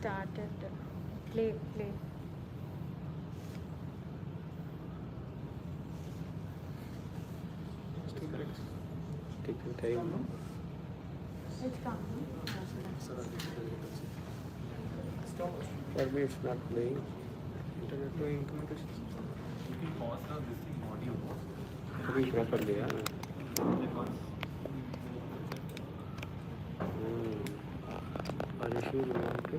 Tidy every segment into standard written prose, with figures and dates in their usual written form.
started. Play. Taking time. It's coming. For me, it's not playing. Internet doing communication. You can pause this thing audio. Working properly, yeah. Are you sure you want to?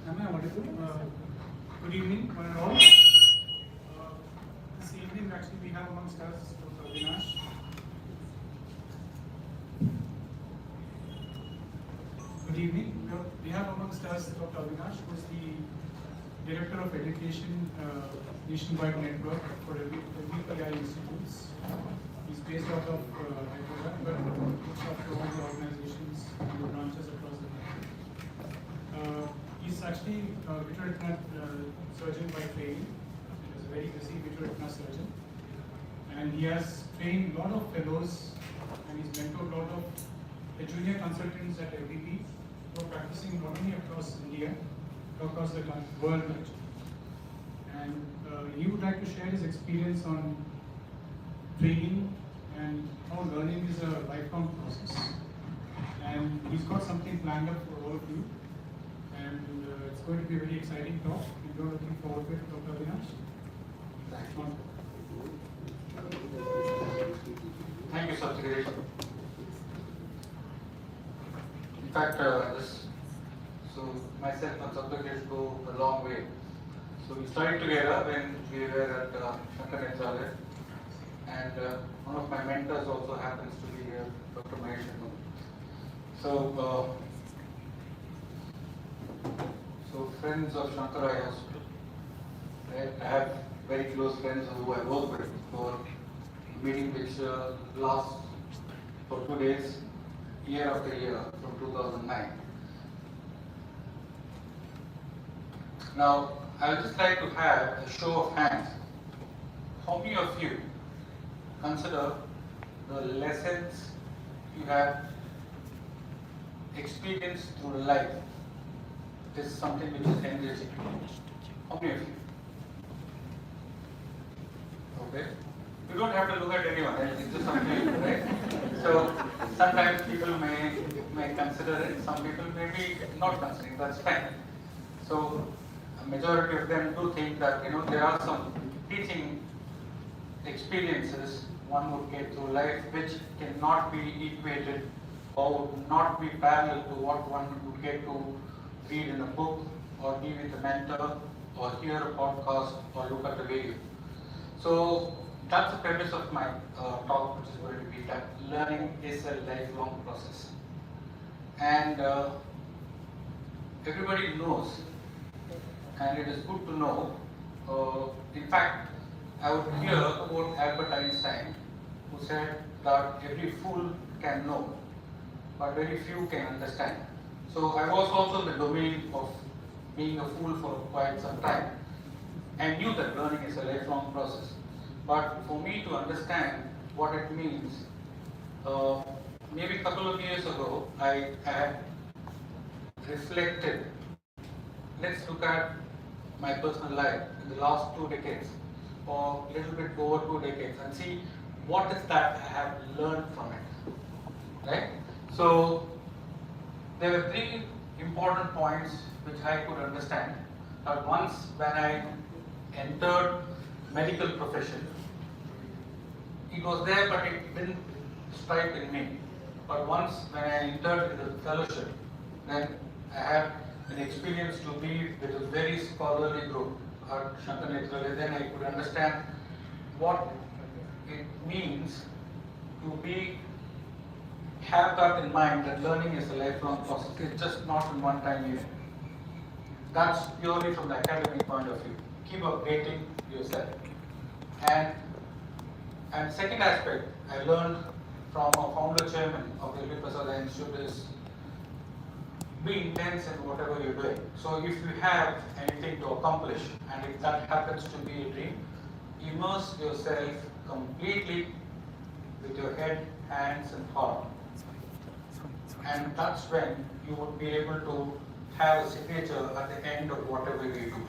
Am I audible? Good evening, one and all. This evening, actually, we have amongst us Dr. Avinash. Good evening. We have amongst us Dr. Avinash, who is the Director of Education Nationwide Network for LVPEI Institutes. He's based out of Hyderabad, but looks after all the organizations and the branches across the country. He's actually a vitreoretinal surgeon by training. He's a very busy vitreoretinal surgeon. And he has trained a lot of fellows and he's mentored a lot of the junior consultants at LVP who are practicing not only across India, but across the world actually. And he would like to share his experience on training and how learning is a lifelong process. And he's got something planned up for all of you. And it's going to be a very exciting talk. We're looking forward to it, Dr. Avinash. Thank you, Satyadesh. In fact, so myself and Satyadesh go a long way. So we studied together when we were at Shankar, and one of my mentors also happens to be here, Dr. Mahesh. So friends of Shankara, I have very close friends who I work with for meeting which lasts for 2 days, year after year, from 2009. Now, I would just like to have a show of hands. How many of you consider the lessons you have experienced through life is something which is enriching? How many of you? Okay. You don't have to look at anyone, right? It's just something, right? So sometimes people may consider it, some people may be not considering, that's fine. So a majority of them do think that there are some teaching experiences one would get through life which cannot be equated or would not be parallel to what one would get to read in a book or be with a mentor or hear a podcast or look at a video. So that's the premise of my talk, which is going to be that learning is a lifelong process. And everybody knows, and it is good to know. In fact, I would hear quote Albert Einstein, who said that every fool can know, but very few can understand. So I was also in the domain of being a fool for quite some time, and knew that learning is a lifelong process. But for me to understand what it means, maybe a couple of years ago, I had reflected. Let's look at my personal life in the last 2 decades, or a little bit over 2 decades, and see what is that I have learned from it. Right? So there were 3 important points which I could understand. That once when I entered medical profession, it was there but it didn't strike in me. But once when I entered in the fellowship, then I had an experience to be with a very scholarly group at Shankar Netralaya. Then I could understand what it means to have that in mind, that learning is a lifelong process. It's just not in one time event. That's purely from the academic point of view. Keep updating yourself. And second aspect I learned from a founder chairman of the LVPEI Institute is be intense in whatever you're doing. So if you have anything to accomplish, and if that happens to be a dream, immerse yourself completely with your head, hands and heart. And that's when you would be able to have a signature at the end of whatever you do.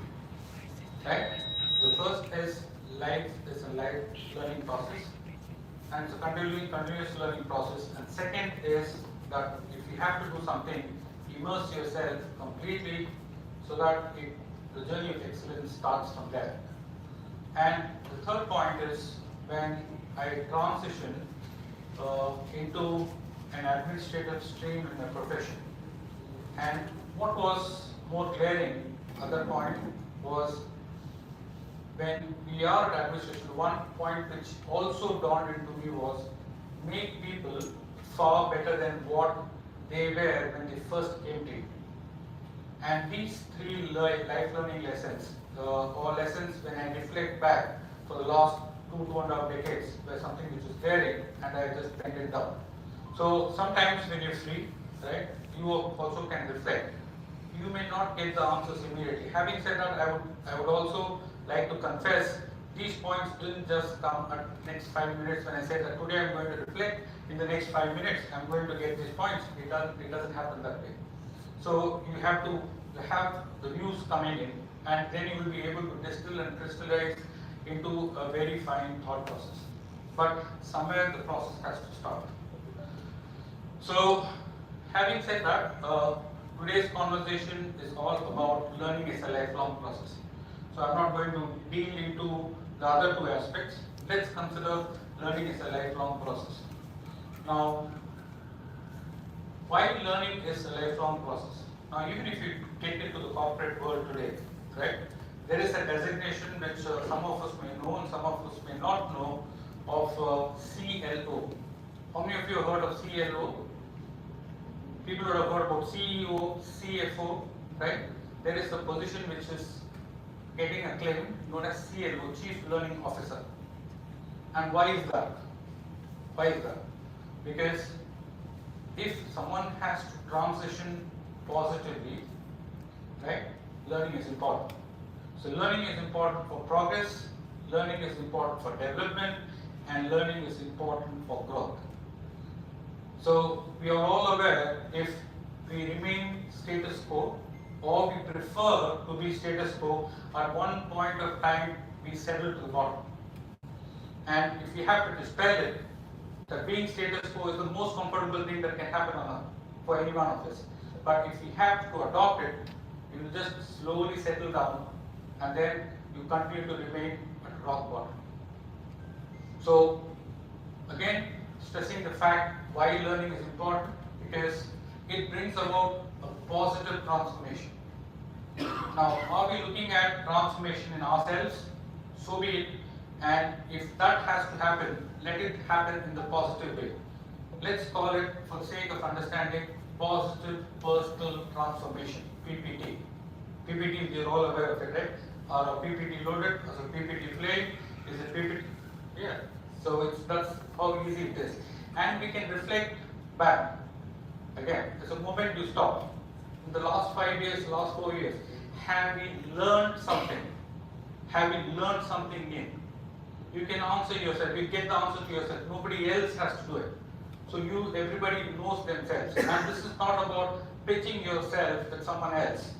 Right? The first is life is a life learning process, and it's a continuous learning process. And second is that if you have to do something, immerse yourself completely so that the journey of excellence starts from there. And the third point is when I transitioned into an administrative stream in my profession. And what was more glaring at that point was when we are at administration, one point which also dawned into me was make people far better than what they were when they first came to you. And these 3 life learning lessons, or lessons when I reflect back for the last 2.5 decades, were something which is glaring, and I just penned it down. So sometimes when you're free, right, you also can reflect. You may not get the answers immediately. Having said that, I would also like to confess these points didn't just come at next 5 minutes when I said that today I'm going to reflect, in the next 5 minutes I'm going to get these points. It doesn't happen that way. So you have to have the news coming in, and then you will be able to distill and crystallize into a very fine thought process. But somewhere the process has to start. So having said that, today's conversation is all about learning is a lifelong process. So I'm not going to deal into the other 2 aspects. Let's consider learning is a lifelong process. Now, why learning is a lifelong process? Now, even if you take it to the corporate world today, right, there is a designation which some of us may know and some of us may not know of CLO. How many of you have heard of CLO? People would have heard about CEO, CFO, right? There is a position which is getting a claim known as CLO, Chief Learning Officer. And why is that? Why is that? Because if someone has to transition positively, right, learning is important. So learning is important for progress, learning is important for development, and learning is important for growth. So we are all aware, if we remain status quo, or we prefer to be status quo, at one point of time we settle to the bottom. And if we have to dispel it, that being status quo is the most comfortable thing that can happen on earth for any one of us. But if we have to adopt it, we will just slowly settle down, and then you continue to remain at rock bottom. So again, stressing the fact why learning is important, because it brings about a positive transformation. Now, are we looking at transformation in ourselves? So be it. And if that has to happen, let it happen in the positive way. Let's call it, for the sake of understanding, positive personal transformation, PPT. PPT, you're all aware of it, right? Are a PPT loaded? Is a PPT playing? Is a PPT? Yeah. So that's how easy it is. And we can reflect back. Again, there's a moment you stop. In the last 5 years, last 4 years, have we learned something? Have we learned something new? You can answer yourself, you get the answer to yourself. Nobody else has to do it. So everybody knows themselves. And this is not about pitching yourself with someone else.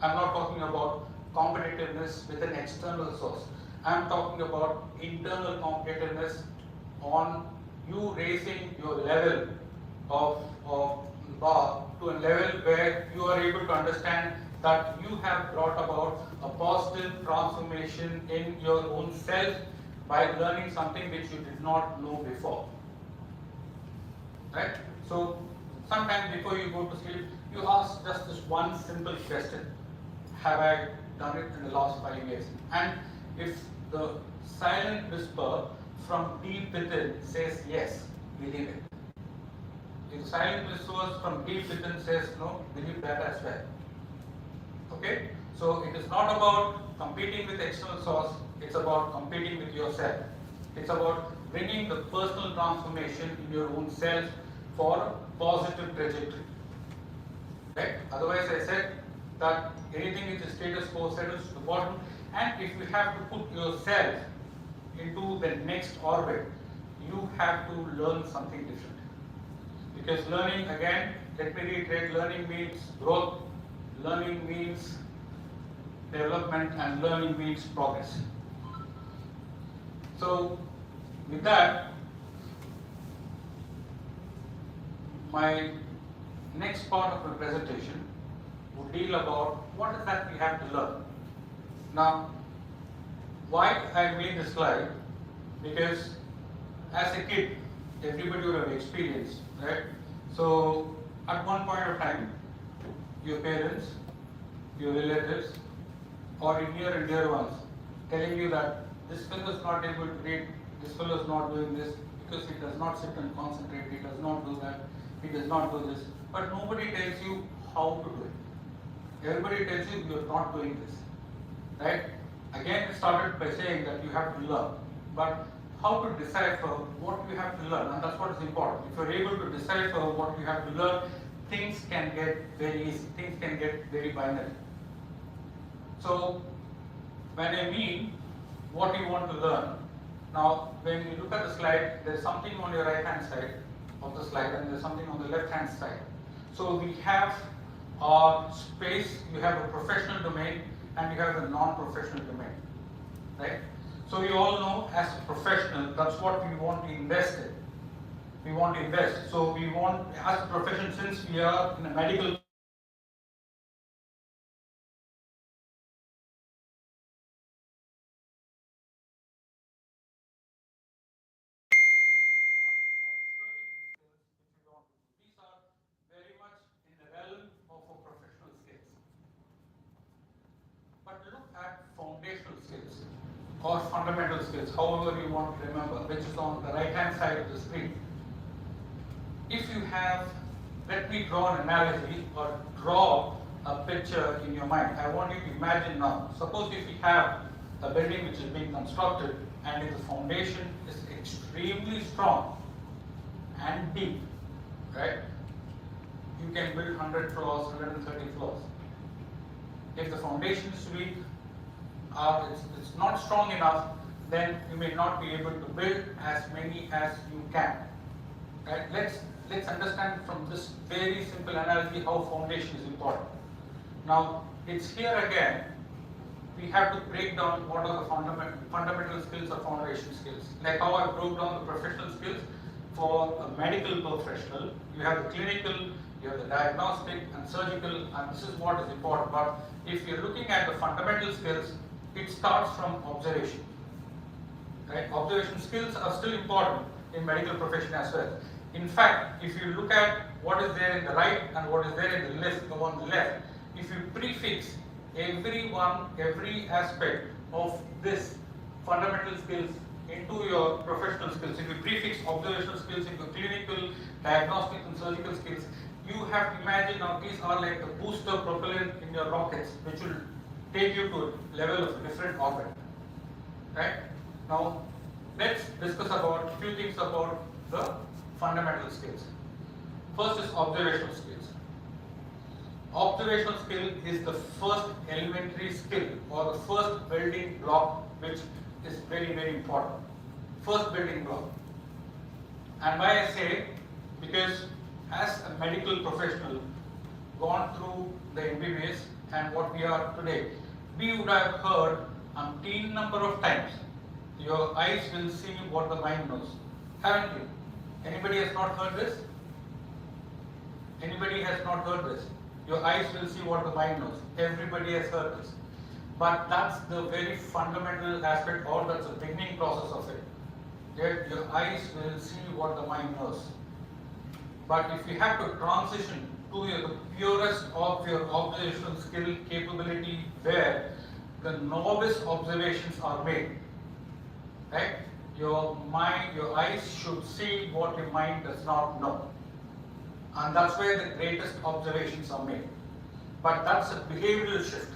I'm not talking about competitiveness with an external source. I'm talking about internal competitiveness on you raising your level of bar to a level where you are able to understand that you have brought about a positive transformation in your own self by learning something which you did not know before. Right? So, sometime before you go to sleep, you ask just this one simple question: have I done it in the last 5 years? And if the silent whisper from deep within says yes, believe it. If the silent whisper from deep within says no, believe that as well. Okay? So it is not about competing with external source, it's about competing with yourself. It's about bringing the personal transformation in your own self for a positive trajectory. Right? Otherwise, I said that anything which is status quo settles to the bottom, and if you have to put yourself into the next orbit, you have to learn something different. Because learning, again, let me reiterate, learning means growth, learning means development, and learning means progress. So, with that, my next part of my presentation would deal about what is that we have to learn. Now, why I made this slide? Because as a kid, everybody would have experienced, right? So, at one point of time, your parents, your relatives, or your near and dear ones telling you that this fellow is not able to read, this fellow is not doing this because he does not sit and concentrate, he does not do that, he does not do this. But nobody tells you how to do it. Everybody tells you you are not doing this. Right? Again, it started by saying that you have to learn. But how to decipher what you have to learn, and that's what is important. If you're able to decipher what you have to learn, things can get very easy, things can get very binary. So, when I mean what you want to learn, now when you look at the slide, there's something on your right hand side of the slide and there's something on the left hand side. So we have our space, you have a professional domain and you have a non-professional domain, right? So you all know as a professional, that's what we want to invest in. We want to invest. So we want, as a profession, since we are in a medical foundational skills or fundamental skills, however you want to remember, which is on the right hand side of the screen. If you have, let me draw an analogy or draw a picture in your mind. I want you to imagine now. Suppose if you have a building which is being constructed and if the foundation is extremely strong and deep, right, you can build 100 floors, 130 floors. If the foundation is weak, it's not strong enough, then you may not be able to build as many as you can. Right? Let's understand from this very simple analogy how foundation is important. Now, it's here again, we have to break down what are the fundamental skills or foundation skills. Like how I broke down the professional skills for a medical professional, you have the clinical, you have the diagnostic and surgical, and this is what is important. But if you're looking at the fundamental skills, it starts from observation. Right? Observation skills are still important in medical profession as well. In fact, if you look at what is there in the right and what is there in the left, on the left, if you prefix every aspect of this fundamental skills into your professional skills, if you prefix observational skills into clinical, diagnostic and surgical skills, you have to imagine now these are like the booster propellant in your rockets, which will take you to a level of different orbit. Right? Now, let's discuss about a few things about the fundamental skills. First is observational skills. Observational skill is the first elementary skill or the first building block, which is very, very important. First building block. And why I say, because as a medical professional gone through the MBBS and what we are today, we would have heard umpteen number of times, your eyes will see what the mind knows. Haven't you? Anybody has not heard this? Anybody has not heard this? Your eyes will see what the mind knows. Everybody has heard this. But that's the very fundamental aspect, or that's the beginning process of it. That your eyes will see what the mind knows. But if you have to transition to the purest of your observational skill capability, where the novice observations are made, right? Your mind, your eyes should see what your mind does not know. And that's where the greatest observations are made. But that's a behavioral shift.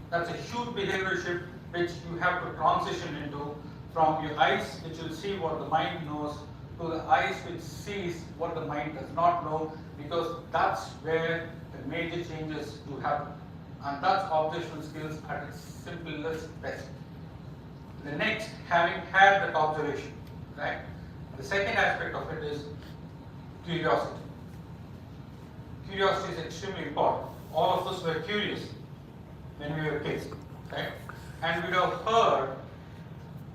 That's a huge behavioral shift which you have to transition into, from your eyes which will see what the mind knows to the eyes which sees what the mind does not know, because that's where the major changes do happen. And that's observational skills at its simplest best. The next, having had that observation, right? The second aspect of it is curiosity. Curiosity is extremely important. All of us were curious when we were kids, right? And we'd have heard,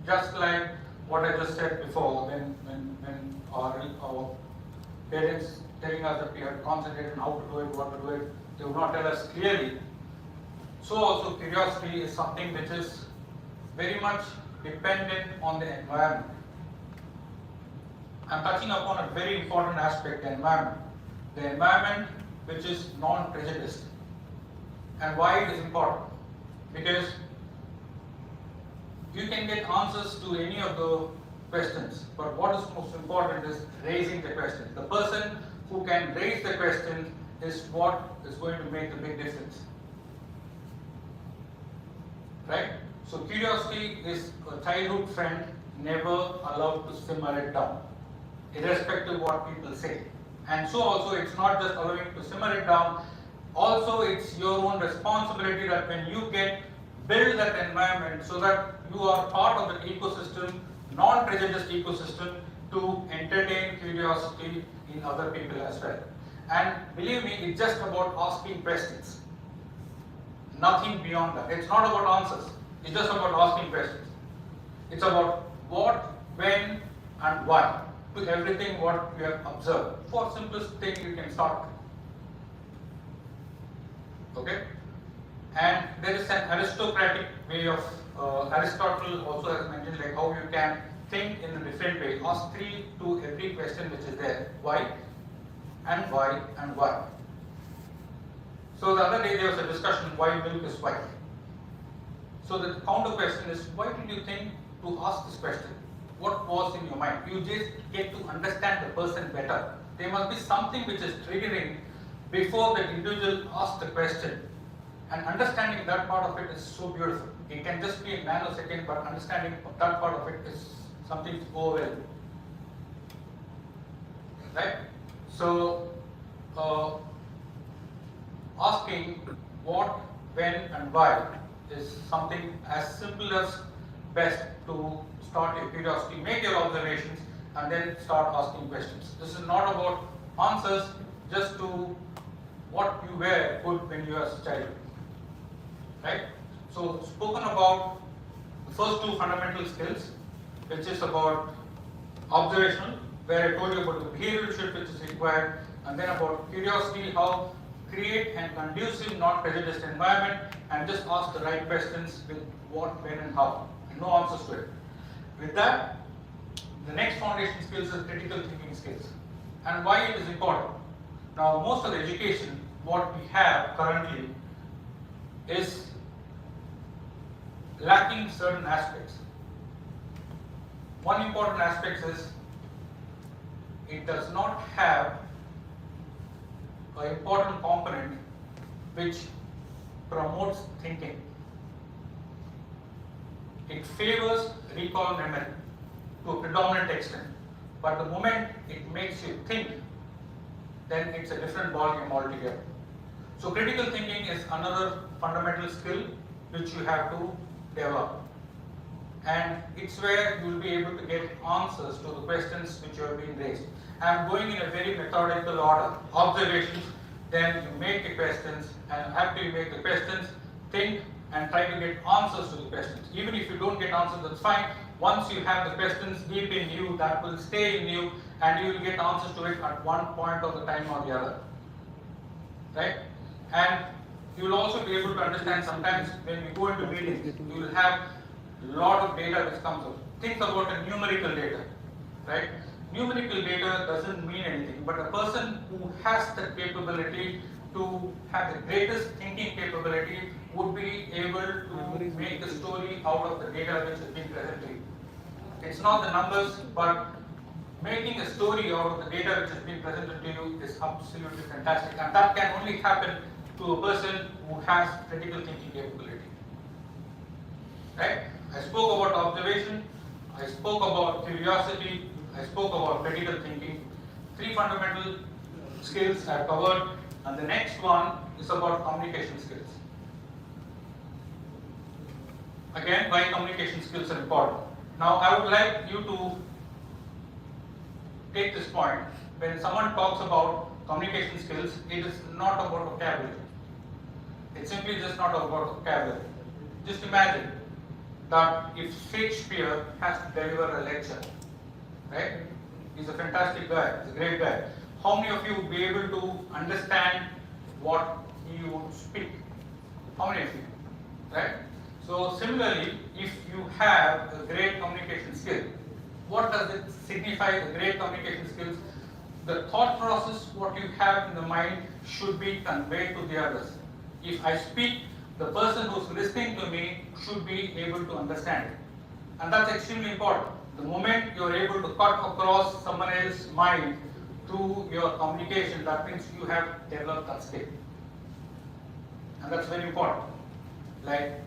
just like what I just said before, when our parents telling us that we have to concentrate on how to do it, what to do it, they would not tell us clearly. So also curiosity is something which is very much dependent on the environment. I'm touching upon a very important aspect, the environment. The environment which is non-prejudiced. And why it is important? Because you can get answers to any of the questions, but what is most important is raising the question. The person who can raise the question is what is going to make the big difference. Right? So curiosity is a childhood friend, never allowed to simmer it down, irrespective of what people say. And so also it's not just allowing to simmer it down, also it's your own responsibility that when you build that environment so that you are part of the ecosystem, non-prejudiced ecosystem, to entertain curiosity in other people as well. And believe me, it's just about asking questions. Nothing beyond that. It's not about answers. It's just about asking questions. It's about what, when, and why to everything what you have observed. For simplest thing you can start with. Okay? And there is an aristocratic way of, Aristotle also has mentioned like how you can think in a different way. Ask 3 to every question which is there. Why? And why? And why? So the other day there was a discussion why milk is white. So the counter question is, why did you think to ask this question? What was in your mind? You just get to understand the person better. There must be something which is triggering before the individual asks the question. And understanding that part of it is so beautiful. It can just be a nanosecond, but understanding that part of it is something to go well. Right? So, asking what, when and why is something as simple as best to start your curiosity, make your observations and then start asking questions. This is not about answers just to what you were good when you were a child. Right? So, spoken about the first two fundamental skills, which is about observational, where I told you about the behavioral shift which is required, and then about curiosity, how create an conducive, not prejudiced environment, and just ask the right questions with what, when, and how, and no answers to it. With that, the next foundation skills is critical thinking skills, and why it is important. Now, most of the education, what we have currently, is lacking certain aspects. One important aspect is it does not have an important component which promotes thinking. It favors recall memory to a predominant extent, but the moment it makes you think, then it's a different ballgame altogether. So critical thinking is another fundamental skill which you have to develop, and it's where you will be able to get answers to the questions which you have been raised. I am going in a very methodical order. Observations, then you make the questions, and after you make the questions, think and try to get answers to the questions. Even if you don't get answers, that's fine. Once you have the questions deep in you, that will stay in you, and you will get answers to it at one point of the time or the other. Right? And you will also be able to understand sometimes when we go into meetings, you will have a lot of data which comes out. Think about a numerical data, right? Numerical data doesn't mean anything, but a person who has the capability to have the greatest thinking capability would be able to make a story out of the data which is being presented to you. It's not the numbers, but making a story out of the data which is being presented to you is absolutely fantastic, and that can only happen to a person who has critical thinking capability. Right? I spoke about observation, I spoke about curiosity, I spoke about critical thinking. Three fundamental skills I have covered, and the next one is about communication skills. Again, why communication skills are important. Now, I would like you to take this point. When someone talks about communication skills, it is not about vocabulary. It's simply just not about vocabulary. Just imagine that if Shakespeare has to deliver a lecture, right? He's a fantastic guy, he's a great guy. How many of you would be able to understand what he would speak? How many of you? Right? So similarly, if you have a great communication skill, what does it signify, the great communication skills? The thought process, what you have in the mind, should be conveyed to the others. If I speak, the person who's listening to me should be able to understand it. And that's extremely important. The moment you're able to cut across someone else's mind through your communication, that means you have developed that skill. And that's very important. Like,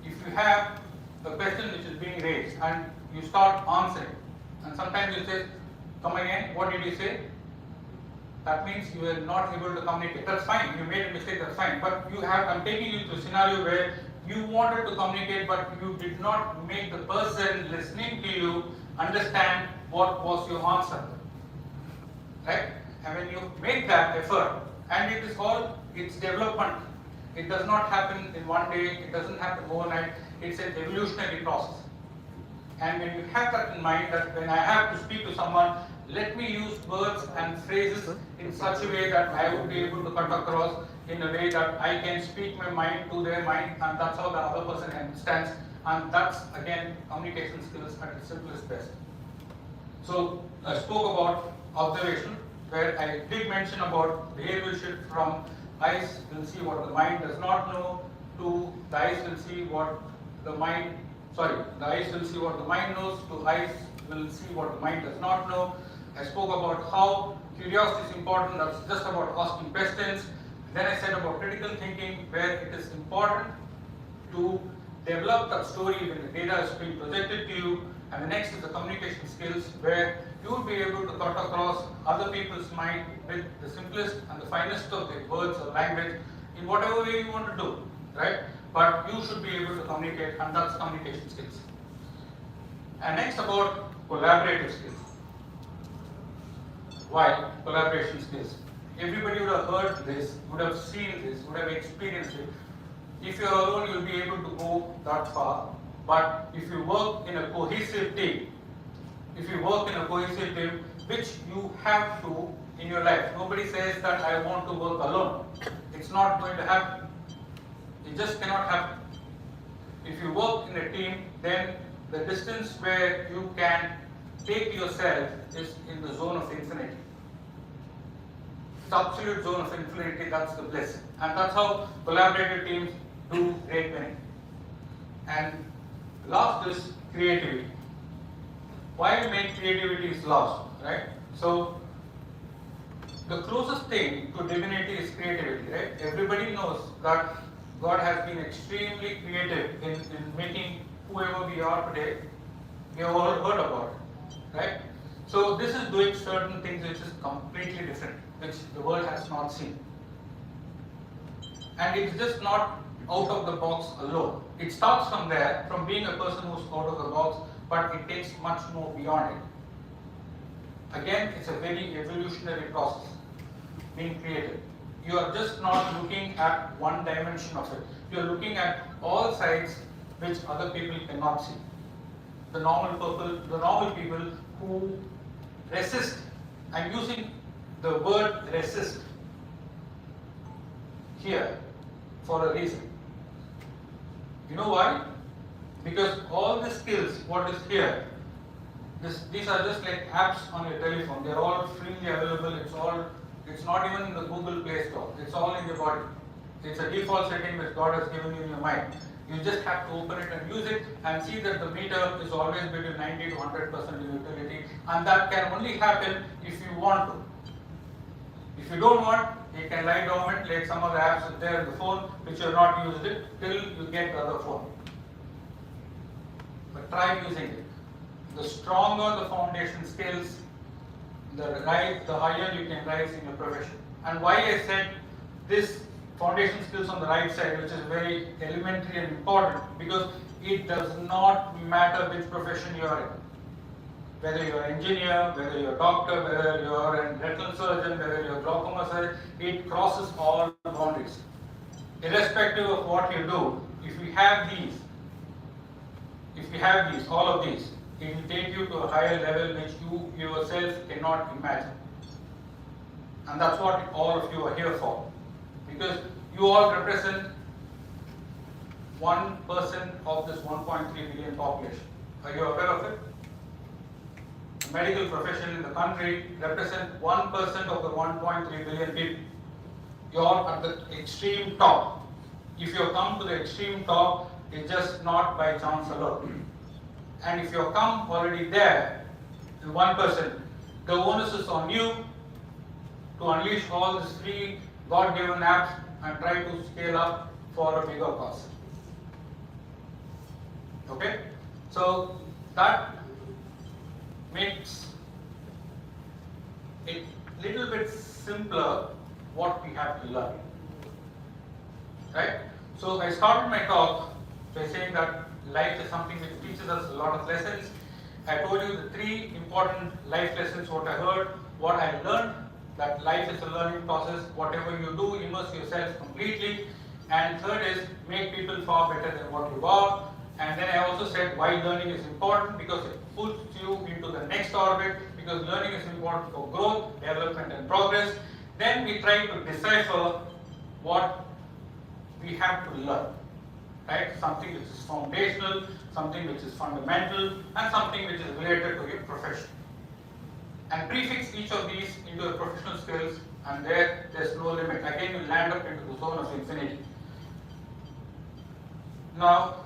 if you have a question which is being raised and you start answering, and sometimes you say, come again, what did you say? That means you are not able to communicate. That's fine, you made a mistake, that's fine. But you have, I'm taking you to a scenario where you wanted to communicate, but you did not make the person listening to you understand what was your answer. Right? And when you make that effort, and it is all, it's development. It does not happen in one day, it doesn't happen overnight, it's an evolutionary process. And when you have that in mind, that when I have to speak to someone, let me use words and phrases in such a way that I would be able to cut across in a way that I can speak my mind to their mind, and that's how the other person understands. And that's again communication skills at its simplest best. So I spoke about observation, where I did mention about behavioral shift from eyes will see what the mind does not know to the eyes will see what the mind, the eyes will see what the mind knows to eyes will see what the mind does not know. I spoke about how curiosity is important, that's just about asking questions. Then I said about critical thinking, where it is important to develop that story when the data is being projected to you, and the next is the communication skills, where you will be able to cut across other people's mind with the simplest and the finest of the words or language in whatever way you want to do, right? But you should be able to communicate, and that's communication skills. And next about collaborative skills. Why collaboration skills? Everybody would have heard this, would have seen this, would have experienced it. If you are alone, you will be able to go that far. But if you work in a cohesive team, which you have to in your life, nobody says that I want to work alone. It's not going to happen. It just cannot happen. If you work in a team, then the distance where you can take yourself is in the zone of infinity. It's absolute zone of infinity, that's the bliss. And that's how collaborative teams do great winning. And last is creativity. Why make creativity is lost, right? So the closest thing to divinity is creativity, right? Everybody knows that God has been extremely creative in making whoever we are today. We have all heard about it, right? So this is doing certain things which is completely different, which the world has not seen. And it's just not out of the box alone. It starts from there, from being a person who's out of the box, but it takes much more beyond it. Again, it's a very evolutionary process, being creative. You are just not looking at one dimension of it. You are looking at all sides which other people cannot see. The normal people who resist. I'm using the word resist here for a reason. You know why? Because all the skills, what is here, these are just like apps on your telephone. They're all freely available. It's not even in the Google Play Store. It's all in your body. It's a default setting which God has given you in your mind. You just have to open it and use it and see that the meter is always between 90 to 100% in utility, and that can only happen if you want to. If you don't want, you can lie dormant like some of the apps are there in the phone which you have not used it till you get the other phone. But try using it. The stronger the foundation skills, the higher you can rise in your profession. And why I said this foundation skills on the right side, which is very elementary and important, because it does not matter which profession you are in. Whether you are an engineer, whether you are a doctor, whether you are a retinal surgeon, whether you are a glaucoma surgeon, it crosses all boundaries. Irrespective of what you do, if you have these, all of these, it will take you to a higher level which you yourself cannot imagine. And that's what all of you are here for. Because you all represent 1% of this 1.3 billion population. Are you aware of it? The medical profession in the country represents 1% of the 1.3 billion people. You are at the extreme top. If you come to the extreme top, it's just not by chance alone. And if you come already there, the 1%, the onus is on you to unleash all these free God-given apps and try to scale up for a bigger cause. Okay? So that makes it little bit simpler what we have to learn. Right? So I started my talk by saying that life is something which teaches us a lot of lessons. I told you the 3 important life lessons, what I heard, what I learned, that life is a learning process. Whatever you do, immerse yourself completely. And third is, make people far better than what you are. And then I also said why learning is important, because it puts you into the next orbit, because learning is important for growth, development and progress. Then we try to decipher what we have to learn. Right? Something which is foundational, something which is fundamental, and something which is related to your profession. And prefix each of these into your professional skills, and there's no limit. Again, you land up into the zone of infinity. Now,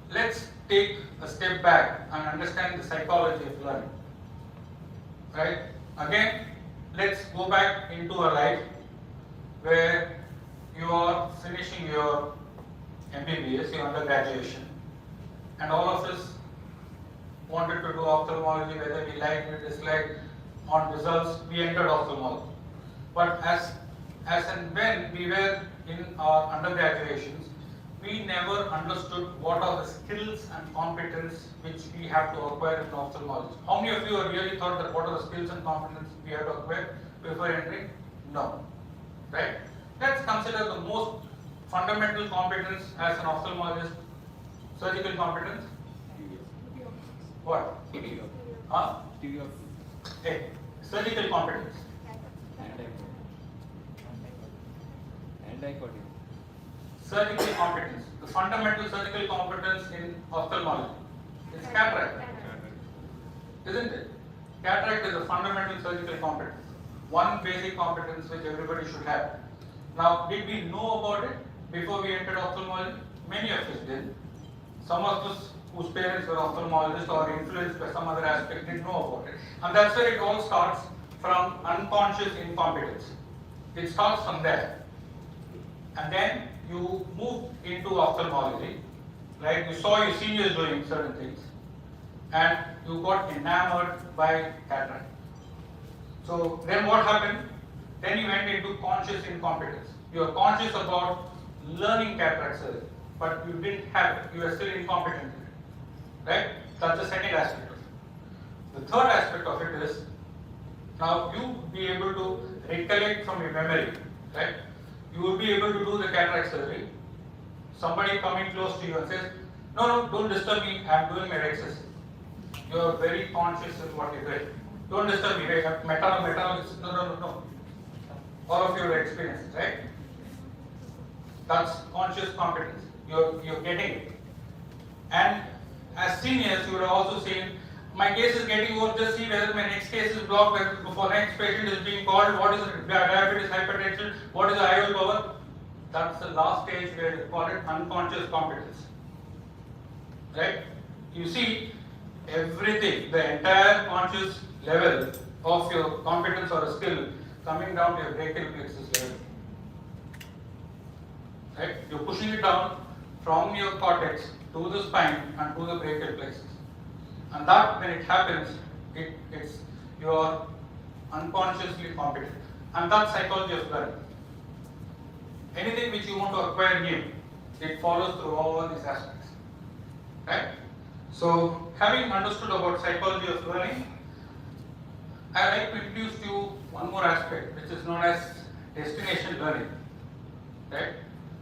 let's take a step back and understand the psychology of learning. Right? Again, let's go back into a life where you are finishing your MBBS, your undergraduation, and all of us wanted to do ophthalmology, whether we liked it, disliked. On results, we entered ophthalmology. But as and when we were in our undergraduations, we never understood what are the skills and competence which we have to acquire in ophthalmology. How many of you have really thought that what are the skills and competence we have to acquire before entering? No. Right? Let's consider the most fundamental competence as an ophthalmologist. Surgical competence? What? Huh? Hey, surgical competence. Surgical competence. The fundamental surgical competence in ophthalmology. It's cataract. Isn't it? Cataract is a fundamental surgical competence. One basic competence which everybody should have. Now, did we know about it before we entered ophthalmology? Many of us did. Some of us whose parents were ophthalmologists or influenced by some other aspect didn't know about it. And that's where it all starts, from unconscious incompetence. It starts from there. And then you move into ophthalmology, right? You saw your seniors doing certain things, and you got enamored by cataract. So then what happened? Then you went into conscious incompetence. You are conscious about learning cataract surgery, but you didn't have it. You are still incompetent in it, right? That's the second aspect of it. The third aspect of it is, now you be able to recollect from your memory, right? You will be able to do the cataract surgery. Somebody coming close to you and says, no, don't disturb me, I am doing my exercise. You are very conscious of what you're doing. Don't disturb me, right? No. All of you have experienced it, right? That's conscious competence. You're getting it. And as seniors, you would have also seen, my case is getting over, just see whether my next case is blocked, whether before next patient is being called, what is diabetes, hypertension, what is the IOL power. That's the last stage where they call it unconscious competence. Right? You see, everything, the entire conscious level of your competence or a skill coming down to your brachial plexus level. Right? You're pushing it down from your cortex to the spine and to the brachial plexus. And that, when it happens, you are unconsciously competent. And that's psychology of learning. Anything which you want to acquire new, it follows through all these aspects. Right? So, having understood about psychology of learning, I like to introduce to you one more aspect, which is known as destination learning. Right?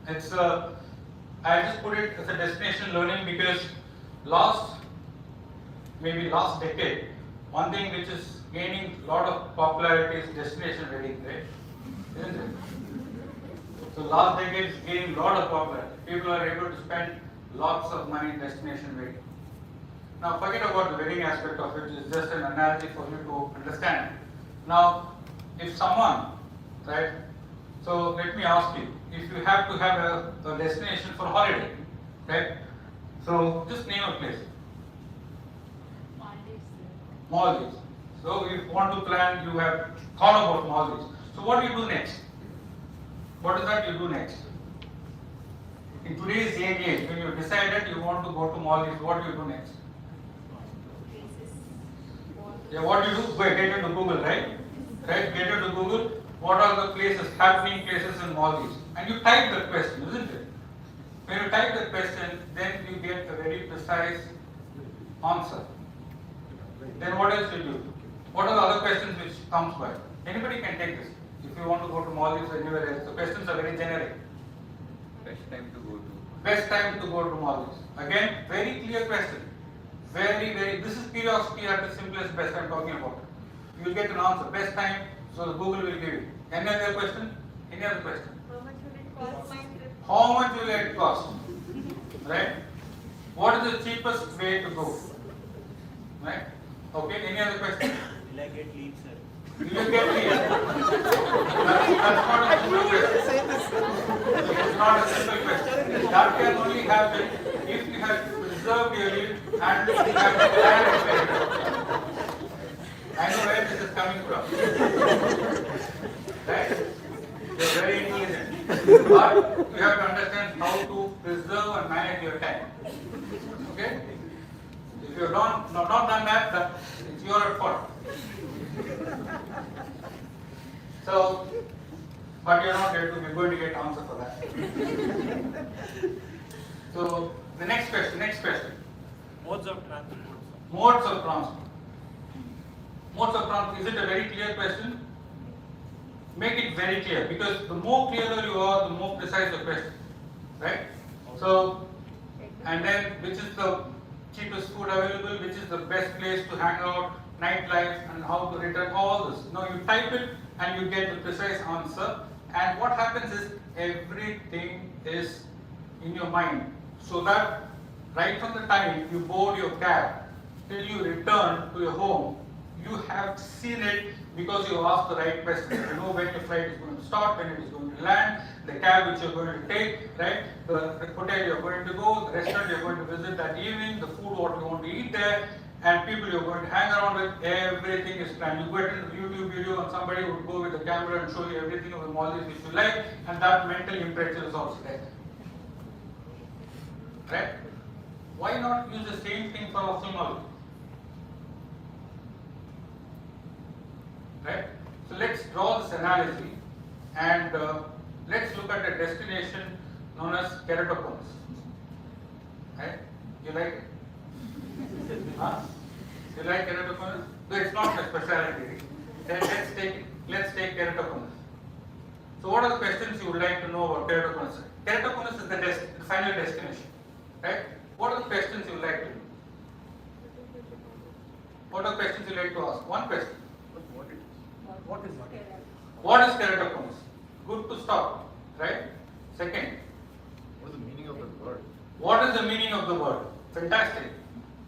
It's I just put it as a destination learning because last decade, one thing which is gaining a lot of popularity is destination wedding, right? Isn't it? So last decade is gaining a lot of popularity. People are able to spend lots of money in destination wedding. Now forget about the wedding aspect of it, it's just an analogy for you to understand. Now, if someone, right, so let me ask you, if you have to have a destination for holiday, right, so just name a place. Maldives. So if you want to plan, you have thought about Maldives. So what do you do next? What is that you do next? In today's day and age, when you decided you want to go to Maldives, what do you do next? Yeah, what do you do? Get into Google, right? Right? Get into Google. What are the places, happening places in Maldives? And you type that question, isn't it? When you type that question, then you get a very precise answer. Then what else you do? What are the other questions which comes by? Anybody can take this. If you want to go to Maldives or anywhere else, the questions are very generic. Best time to go to. Best time to go to Maldives. Again, very clear question. This is curiosity at the simplest best I'm talking about. You will get an answer. Best time, so Google will give you. Any other question? Any other question? How much will it cost? Right? What is the cheapest way to go? Right? Okay, any other question? Will I get leave, sir? You will get leave. That's not a simple question. It's not a simple question. That can only happen if you have preserved your leave and you have planned it. I know where this is coming from. Right? You're very intelligent. But you have to understand how to preserve and manage your time. Okay? If you have not done that, it's your fault. So, but you're not we're going to get answer for that. So, the next question. Modes of transport. Modes of transport. Modes of transport, is it a very clear question? Make it very clear, because the more clearer you are, the more precise the question. Right? So, and then which is the cheapest food available, which is the best place to hang out, nightlife, and how to return, all this. Now you type it and you get the precise answer, and what happens is everything is in your mind, so that right from the time you board your cab till you return to your home, you have seen it because you asked the right question. You know when your flight is going to start, when it is going to land, the cab which you are going to take, right? The hotel you are going to go, the restaurant you are going to visit that evening, the food what you want to eat there, and people you are going to hang around with, everything is planned. You go into the YouTube video and somebody would go with the camera and show you everything of the Maldives which you like, and that mental impression is also there. Right? Why not use the same thing for ophthalmology? Right? So let's draw this analogy and let's look at a destination known as keratoconus. Right? You like it? Huh? You like keratoconus? So it's not a specialty. Then let's take keratoconus. So what are the questions you would like to know about keratoconus? Keratoconus is the final destination. Right? What are the questions you would like to know? What are the questions you would like to ask? One question. What is keratoconus? Good to start, right? Second. What is the meaning of the word? What is the meaning of the word? Fantastic.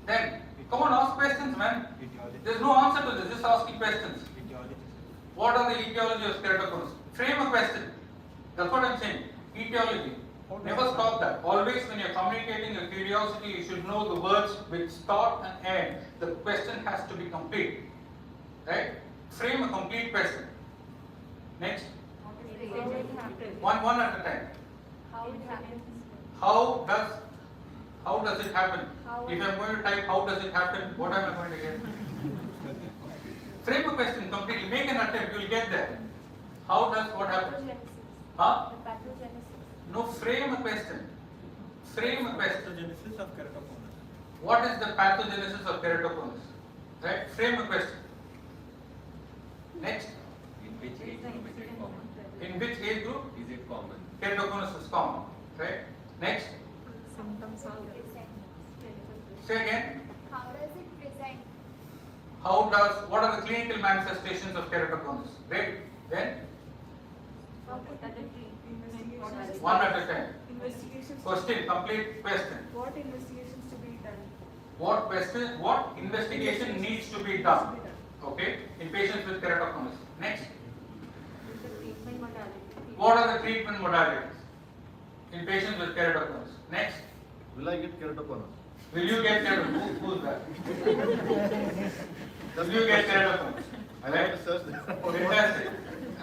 Then, come on, ask questions, man. There's no answer to this, just asking questions. What are the etiology of keratoconus? Frame a question. That's what I'm saying. Etiology. Never stop that. Always when you're communicating your curiosity, you should know the words which start and end. The question has to be complete. Right? Frame a complete question. Next. One at a time. How it happens. How does it happen? If I'm going to type how does it happen, what am I going to get? Frame a question completely. Make an attempt, you will get there. How does what happen? Huh? The pathogenesis. No, frame a question. Frame a question. Pathogenesis of keratoconus. What is the pathogenesis of keratoconus? Right? Frame a question. Next. In which age group is it common? In which age group? Is it common? Keratoconus is common. Right? Next. Symptoms of Say again. How does it present? What are the clinical manifestations of keratoconus? Right? Then, one at a time. Investigations. Question, complete question. What investigations to be done? What investigation needs to be done? Okay, in patients with keratoconus. Next. The treatment modality. What are the treatment modalities in patients with keratoconus? Next. Will I get keratoconus? Will you get keratoconus? Who's that? Will you get keratoconus? I like to search that. Fantastic.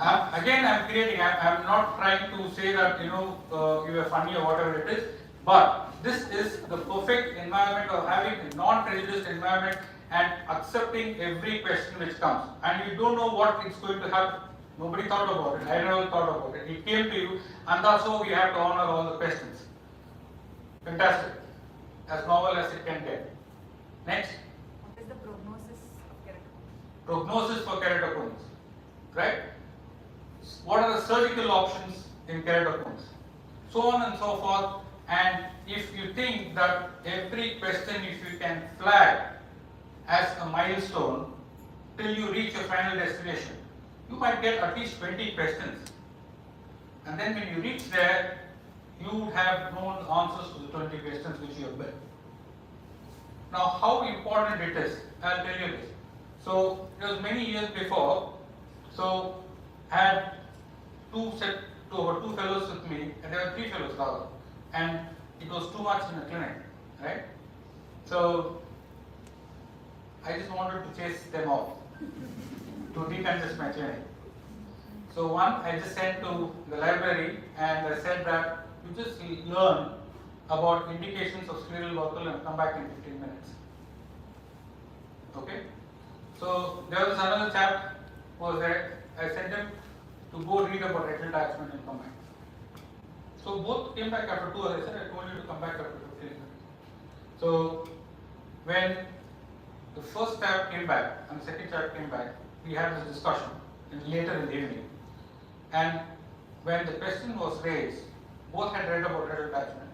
Again, I'm not trying to say that you are funny or whatever it is, but this is the perfect environment of having a non-prejudiced environment and accepting every question which comes. And you don't know what is going to happen. Nobody thought about it. I never thought about it. It came to you, and that's how we have to honor all the questions. Fantastic. As novel as it can get. Next. What is the prognosis of keratoconus? Prognosis for keratoconus. Right? What are the surgical options in keratoconus? So on and so forth. And if you think that every question, if you can flag as a milestone till you reach your final destination, you might get at least 20 questions. And then when you reach there, you would have known the answers to the 20 questions which you have built. Now, how important it is, I'll tell you this. So, it was many years before, so I had two fellows with me, and there were 3 fellows rather, and it was too much in the clinic, right? So, I just wanted to chase them off to decongest my clinic. So one, I just sent to the library and I said that you just learn about indications of scleral buckle and come back in 15 minutes. Okay? So there was another chap who was there. I sent him to go read about retinal attachment and come back. So both came back after 2 hours. I said, I told you to come back after 15 minutes. So when the first chap came back and the second chap came back, we had this discussion later in the evening. And when the question was raised, both had read about retinal attachment.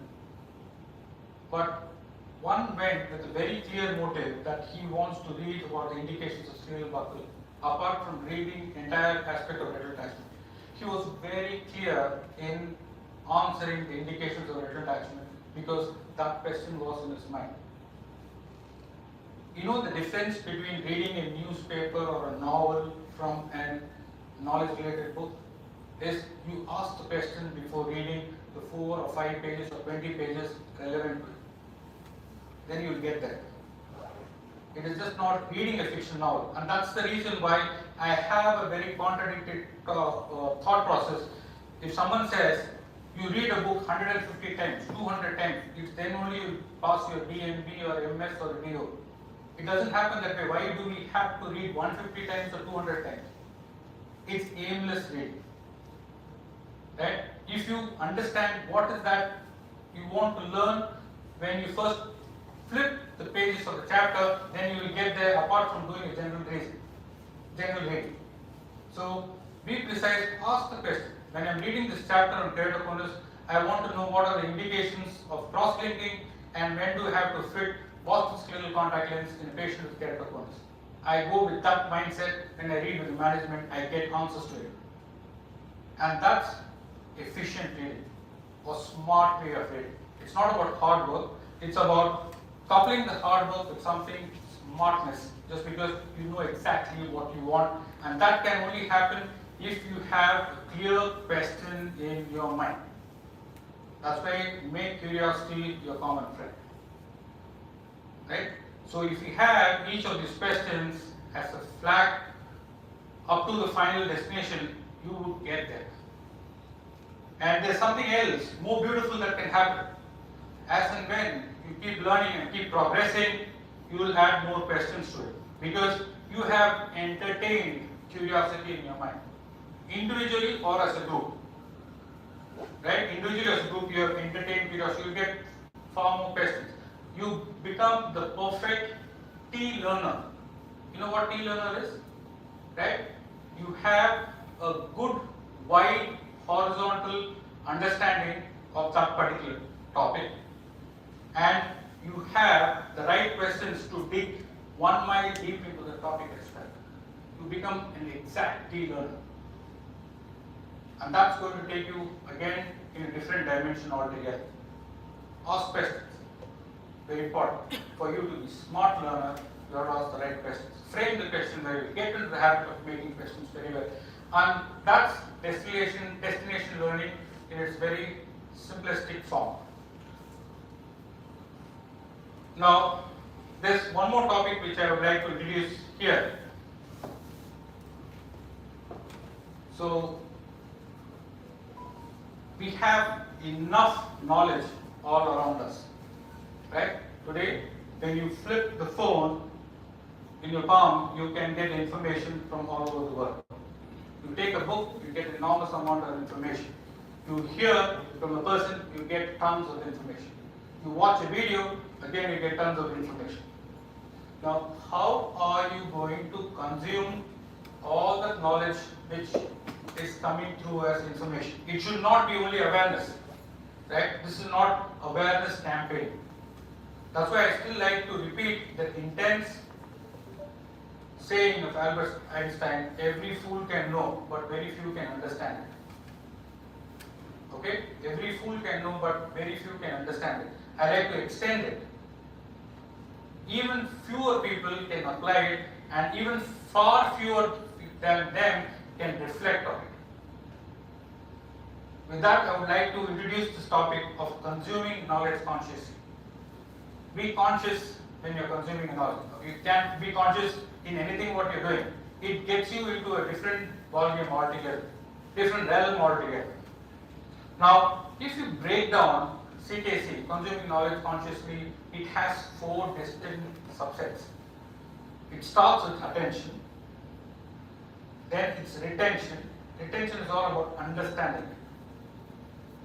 But one went with a very clear motive that he wants to read about the indications of scleral buckle, apart from reading entire aspect of retinal attachment. He was very clear in answering the indications of retinal attachment because that question was in his mind. You know the difference between reading a newspaper or a novel from a knowledge related book is you ask the question before reading the 4 or 5 pages or 20 pages relevant to it. Then you will get that. It is just not reading a fiction novel, and that's the reason why I have a very contradictory thought process. If someone says you read a book 150 times, 200 times, it's then only you pass your DMB or MS or DO. It doesn't happen that way. Why do we have to read 150 times or 200 times? It's aimless reading. Right? If you understand what is that you want to learn, when you first flip the pages of the chapter, then you will get there apart from doing a general reading. So be precise, ask the question. When I am reading this chapter on keratoconus, I want to know what are the indications of cross-linking and when do I have to fit Boston scleral contact lens in a patient with keratoconus. I go with that mindset. When I read with the management, I get answers to it. And that's efficient reading or smart way of reading. It's not about hard work, it's about coupling the hard work with something smartness, just because you know exactly what you want, and that can only happen if you have a clear question in your mind. That's why make curiosity your common friend. Right? So if you have each of these questions as a flag up to the final destination, you would get there. And there's something else more beautiful that can happen. As and when you keep learning and keep progressing, you will add more questions to it because you have entertained curiosity in your mind, individually or as a group. Right? Individually as a group, you have entertained curiosity, you get far more questions. You become the perfect tea learner. You know what tea learner is? Right? You have a good, wide, horizontal understanding of that particular topic, and you have the right questions to dig 1 mile deep into the topic itself. You become an exact tea learner, and that's going to take you again in a different dimension altogether. Ask questions, very important. For you to be smart learner, you have to ask the right questions. Frame the question very well. Get into the habit of making questions very well. And that's destination learning in its very simplistic form. Now, there's one more topic which I would like to introduce here. So, we have enough knowledge all around us, right? Today, when you flip the phone in your palm, you can get information from all over the world. You take a book, you get an enormous amount of information. You hear from a person, you get tons of information. You watch a video, again you get tons of information. Now, how are you going to consume all that knowledge which is coming through as information? It should not be only awareness, right? This is not awareness campaign. That's why I still like to repeat the intense saying of Albert Einstein, every fool can know, but very few can understand it. Okay? Every fool can know, but very few can understand it. I like to extend it. Even fewer people can apply it, and even far fewer than them can reflect on it. With that, I would like to introduce this topic of consuming knowledge consciously. Be conscious when you're consuming knowledge. You can't be conscious in anything what you're doing. It gets you into a different ballgame altogether, different realm altogether. Now, if you break down CKC, consuming knowledge consciously, it has 4 distinct subsets. It starts with attention, then it's retention. Retention is all about understanding.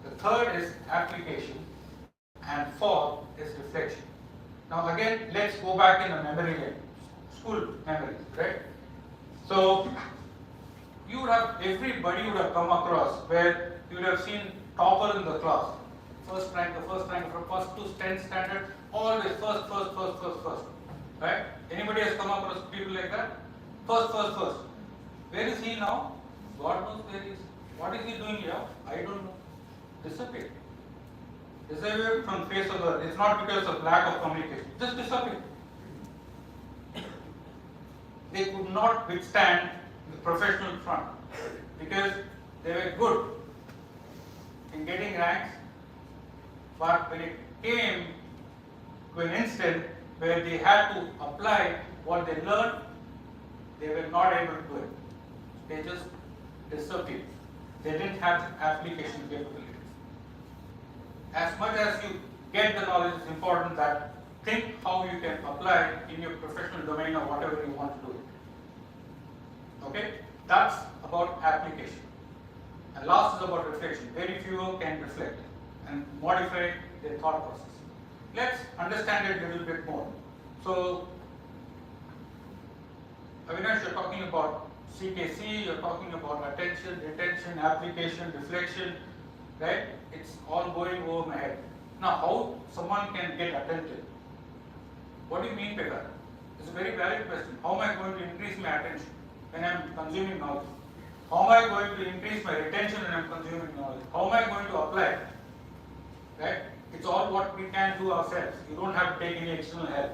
The third is application, and fourth is reflection. Now again, let's go back in the memory lane, school memory, right? So you would have, everybody would have come across where you would have seen topper in the class, first rank from first to 10th standard, always first, right? Anybody has come across people like that? First. Where is he now? God knows where he is. What is he doing here? I don't know. Disappeared. Disappeared from face of the earth. It's not because of lack of communication. Just disappeared. They could not withstand the professional front because they were good in getting ranks, but when it came to an instant where they had to apply what they learned, they were not able to do it. They just disappeared. They didn't have application capabilities. As much as you get the knowledge, it's important that think how you can apply in your professional domain or whatever you want to do it. Okay? That's about application. And last is about reflection. Very few can reflect and modify their thought process. Let's understand it a little bit more. So, Avinash, you're talking about CKC, you're talking about attention, retention, application, reflection, right? It's all going over my head. Now, how someone can get attentive? What do you mean by that? It's a very valid question. How am I going to increase my attention when I'm consuming knowledge? How am I going to increase my retention when I'm consuming knowledge? How am I going to apply it? Right? It's all what we can do ourselves. You don't have to take any external help.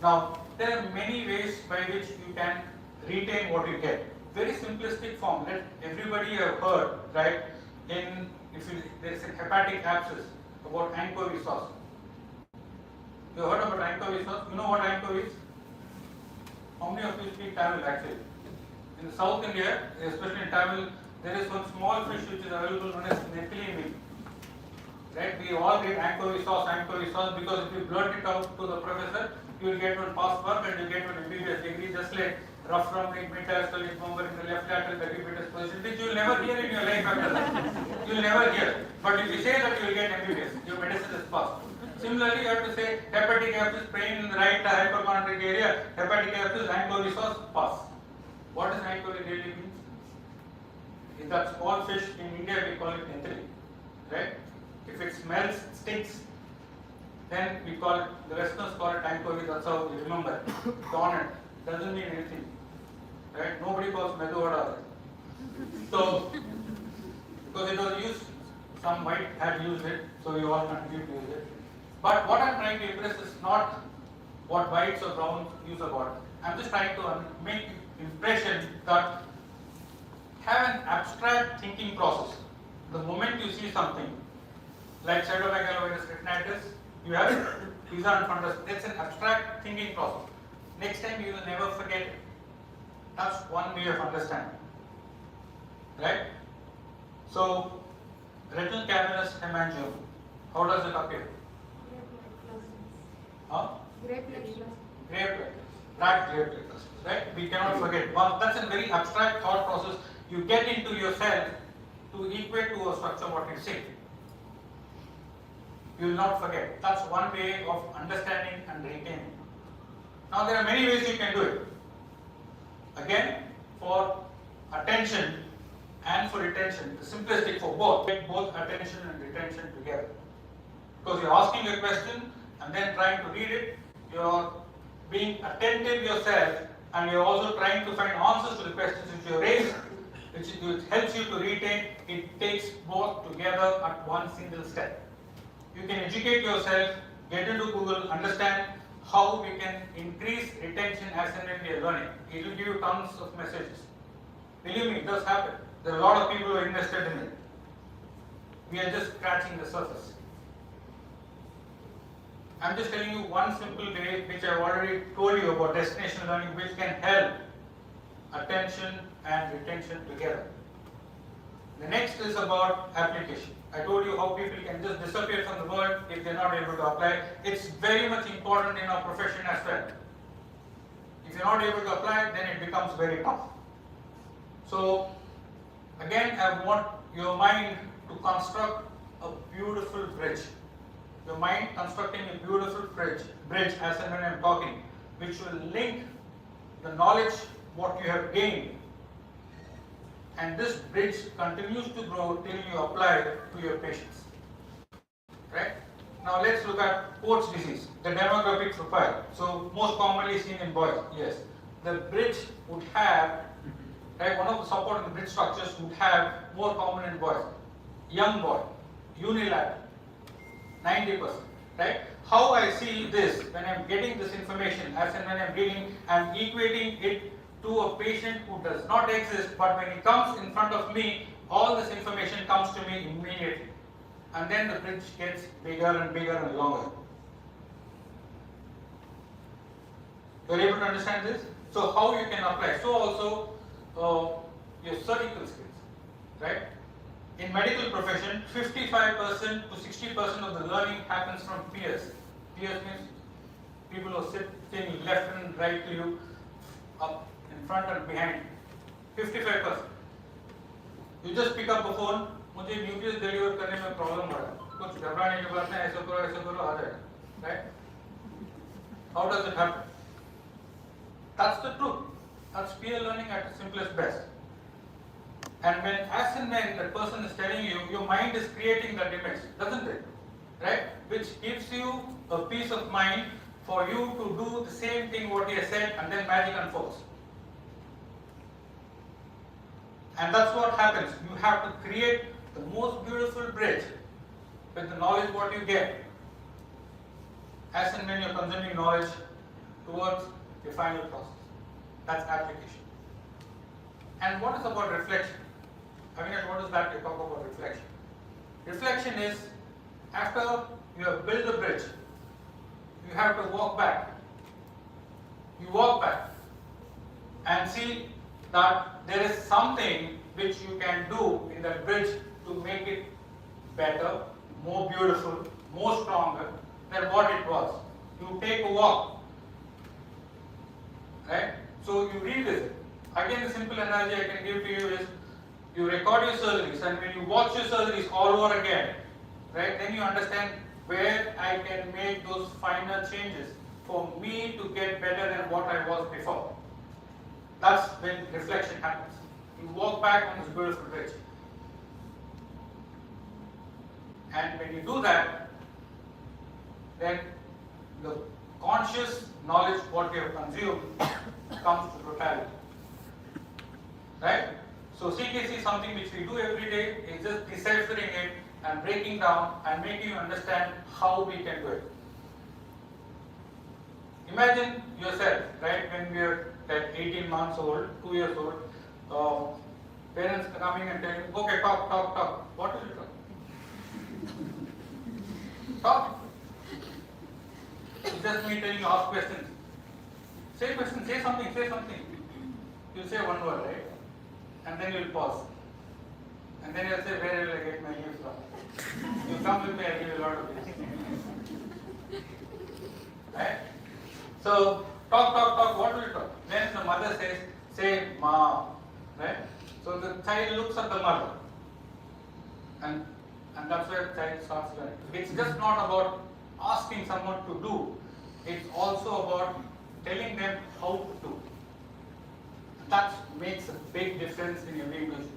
Now, there are many ways by which you can retain what you get. Very simplistic form. Let everybody have heard, right? There is a hepatic abscess about anchovy sauce. You heard about anchovy sauce? You know what anchovy is? How many of you speak Tamil actually? In South India, especially in Tamil, there is one small fish which is available known as nettili meat. Right? We all get anchovy sauce because if you blurt it out to the professor, you will get one pass mark and you will get one MBBS degree, just like rough rumbling, metastatic member in the left lateral decubitus position, which you will never hear in your life after that. You will never hear. But if you say that, you will get MBBS. Your medicine is passed. Similarly, you have to say hepatic abscess, pain in the right hypochondric area, hepatic abscess, anchovy sauce, pass. What does anchovy really mean? In that small fish in India, we call it nettili, right? If it smells, stinks, then we call it, the Westerners call it anchovy, that's how we remember. Don it, doesn't mean anything, right? Nobody calls medu vada. So, because it was used, some might have used it, so we all continue to use it. But what I'm trying to impress is not what whites or browns use about it. I'm just trying to make impression that have an abstract thinking process. The moment you see something, like cytomegalovirus retinitis, you have Pisa and fundus. It's an abstract thinking process. Next time you will never forget it. That's one way of understanding. Right? So, retinal cavernous hemangioma. How does it appear? Huh? Grape like Black grape like clusters. Right? We cannot forget. Well, that's a very abstract thought process. You get into yourself to equate to a structure what you say. You will not forget. That's one way of understanding and retaining. Now there are many ways you can do it. Again, for attention and for retention, the simplistic for both, get both attention and retention together. Because you're asking a question and then trying to read it, you're being attentive yourself and you're also trying to find answers to the questions which you raise, which helps you to retain. It takes both together at one single step. You can educate yourself, get into Google, understand how we can increase retention as and when we are learning. It will give you tons of messages. Believe me, it does happen. There are a lot of people who are invested in it. We are just scratching the surface. I'm just telling you one simple way which I've already told you about destination learning, which can help attention and retention together. The next is about application. I told you how people can just disappear from the world if they're not able to apply. It's very much important in our profession as well. If you're not able to apply, then it becomes very tough. So, again, I want your mind to construct a beautiful bridge. Your mind constructing a beautiful bridge as and when I'm talking, which will link the knowledge what you have gained, and this bridge continues to grow till you apply to your patients. Right? Now let's look at Port's disease, the demographic profile. So most commonly seen in boys. Yes, the bridge would have, right, one of the support in the bridge structures would have more common in boys. Young boy, unilateral, 90%. Right? How I see this when I'm getting this information, as and when I'm reading, I'm equating it to a patient who does not exist, but when he comes in front of me, all this information comes to me immediately. And then the bridge gets bigger and bigger and longer. You're able to understand this? So how you can apply? So also your surgical skills, right? In medical profession, 55% to 60% of the learning happens from peers. Peers means people who sit sitting left and right to you, up in front and behind. 55%. You just pick up the phone. मुझे nucleus deliver करने में problem हो रहा है. कुछ घबराने की बात नहीं, ऐसा करो आ जाएगा. Right? How does it happen? That's the truth. That's peer learning at its simplest best. And when, as and when that person is telling you, your mind is creating that image, doesn't it? Right? Which gives you a peace of mind for you to do the same thing what he has said, and then magic unfolds. And that's what happens. You have to create the most beautiful bridge with the knowledge what you get, as and when you're consuming knowledge towards your final process. That's application. And what is about reflection? Avinash, what is that you talk about reflection? Reflection is after you have built the bridge, you have to walk back. You walk back and see that there is something which you can do in that bridge to make it better, more beautiful, more stronger than what it was. You take a walk, right? So you revisit. Again, the simple analogy I can give to you is you record your surgeries, and when you watch your surgeries all over again, right, then you understand where I can make those finer changes for me to get better than what I was before. That's when reflection happens. You walk back on this beautiful bridge. And when you do that, then the conscious knowledge what you have consumed comes to totality. Right? So CKC is something which we do every day. It's just deciphering it and breaking down and making you understand how we can do it. Imagine yourself, right, when we are at 18 months old, 2 years old, parents coming and telling, okay, talk. What will you talk? Talk. It's just me telling you, ask questions. Say questions, say something. You'll say one word, right? And then you'll pause. And then you'll say, where will I get my news from? You come with me, I'll give you a lot of this. Right? So, talk, what will you talk? Then the mother says, say ma. Right? So the child looks at the mother. And that's where the child starts learning. It's just not about asking someone to do. It's also about telling them how to do. That makes a big difference in your English.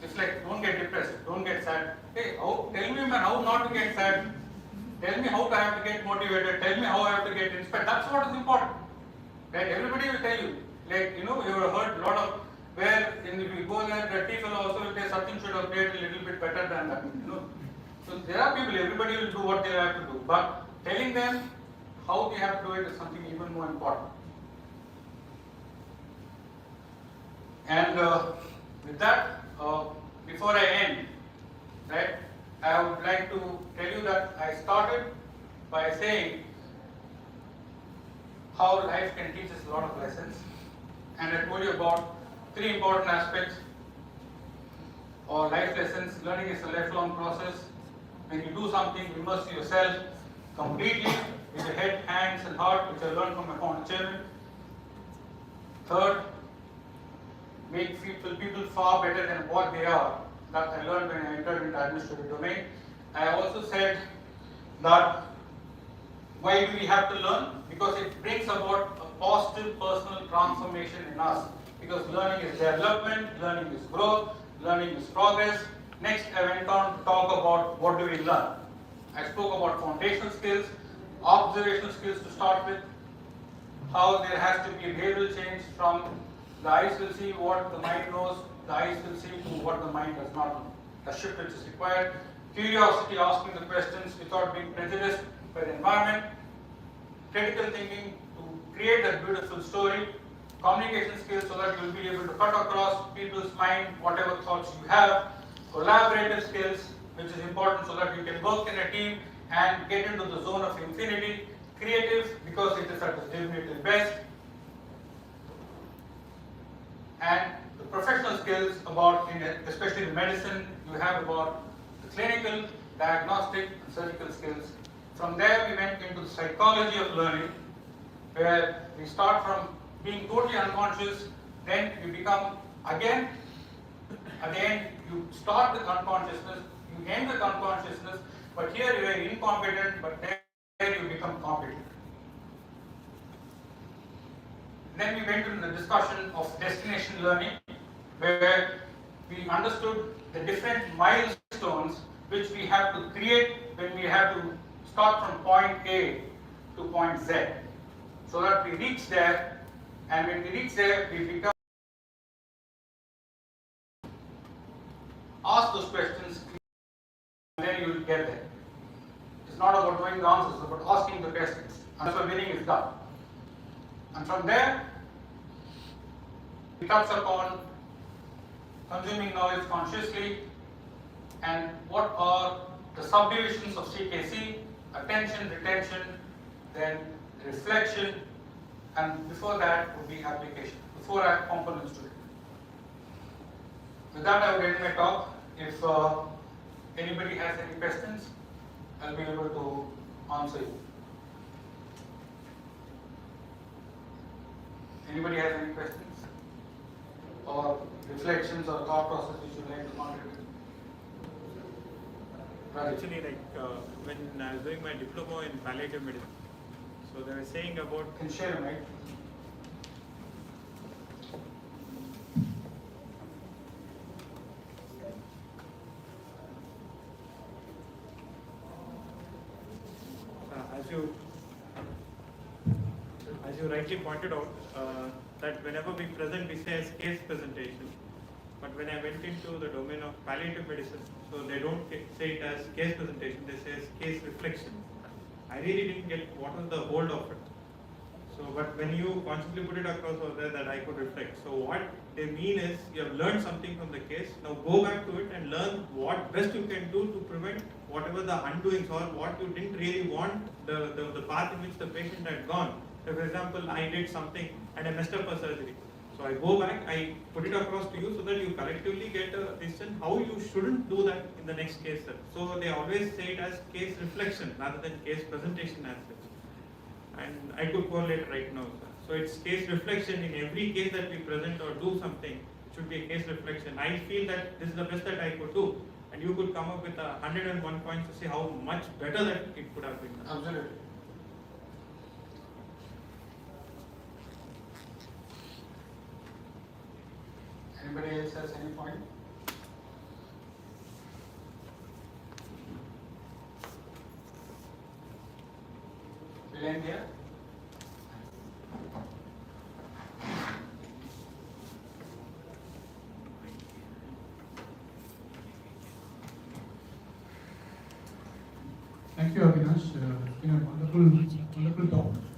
It's like, don't get depressed, don't get sad. Hey, tell me man, how not to get sad. Tell me how I have to get motivated. Tell me how I have to get inspired. That's what is important. Right? Everybody will tell you. Like, you have heard a lot of where if you go there, the tea fellow also will say something should have played a little bit better than that. So there are people, everybody will do what they have to do. But telling them how they have to do it is something even more important. And with that, before I end, right, I would like to tell you that I started by saying how life can teach us a lot of lessons. And I told you about 3 important aspects or life lessons. Learning is a lifelong process. When you do something, immerse yourself completely with your head, hands, and heart, which I learned from my former chairman. Third, make people far better than what they are. That I learned when I entered into administrative domain. I also said that why do we have to learn? Because it brings about a positive personal transformation in us. Because learning is development, learning is growth, learning is progress. Next, I went on to talk about what do we learn. I spoke about foundational skills, observational skills to start with, how there has to be a behavioral change from the eyes will see what the mind knows, the eyes will see to what the mind does not know. A shift which is required. Curiosity, asking the questions without being prejudiced by the environment. Critical thinking to create that beautiful story. Communication skills so that you will be able to cut across people's mind whatever thoughts you have. Collaborative skills, which is important so that you can work in a team and get into the zone of infinity. Creative, because it is at its definitive best. And the professional skills about, especially in medicine, you have about the clinical, diagnostic, and surgical skills. From there, we went into the psychology of learning, where we start from being totally unconscious, then you become again, at the end, you start with unconsciousness, you end with unconsciousness, but here you are incompetent, but there you become competent. Then we went into the discussion of destination learning, where we understood the different milestones which we have to create when we have to start from point A to point Z, so that we reach there, and when we reach there, we become ask those questions, and then you will get there. It's not about knowing the answers, it's about asking the questions, and that's where winning is done. And from there, we touch upon consuming knowledge consciously, and what are the subdivisions of CKC, attention, retention, then reflection, and before that would be application. The 4 components to it. With that, I will end my talk. If anybody has any questions, I'll be able to answer you. Anybody has any questions or reflections or thought process which you would like to contribute? Right. Actually, when I was doing my diploma in palliative medicine, so they were saying about. Can share a mic. As you rightly pointed out, that whenever we present, we say as case presentation. But when I went into the domain of palliative medicine, so they don't say it as case presentation, they say as case reflection. I really didn't get what was the hold of it. So, but when you consciously put it across over there, that I could reflect. So what they mean is, you have learned something from the case, now go back to it and learn what best you can do to prevent whatever the undoings or what you didn't really want, the path in which the patient had gone. So for example, I did something and I messed up a surgery. So I go back, I put it across to you so that you collectively get a decision how you shouldn't do that in the next case. So they always say it as case reflection rather than case presentation as such. And I could correlate right now, sir. So it's case reflection in every case that we present or do something. It should be a case reflection. I feel that this is the best that I could do, and you could come up with 101 points to say how much better that it could have been done. Absolutely. Anybody else has any point? We'll end here. Thank you, Avinash. It's been a wonderful talk.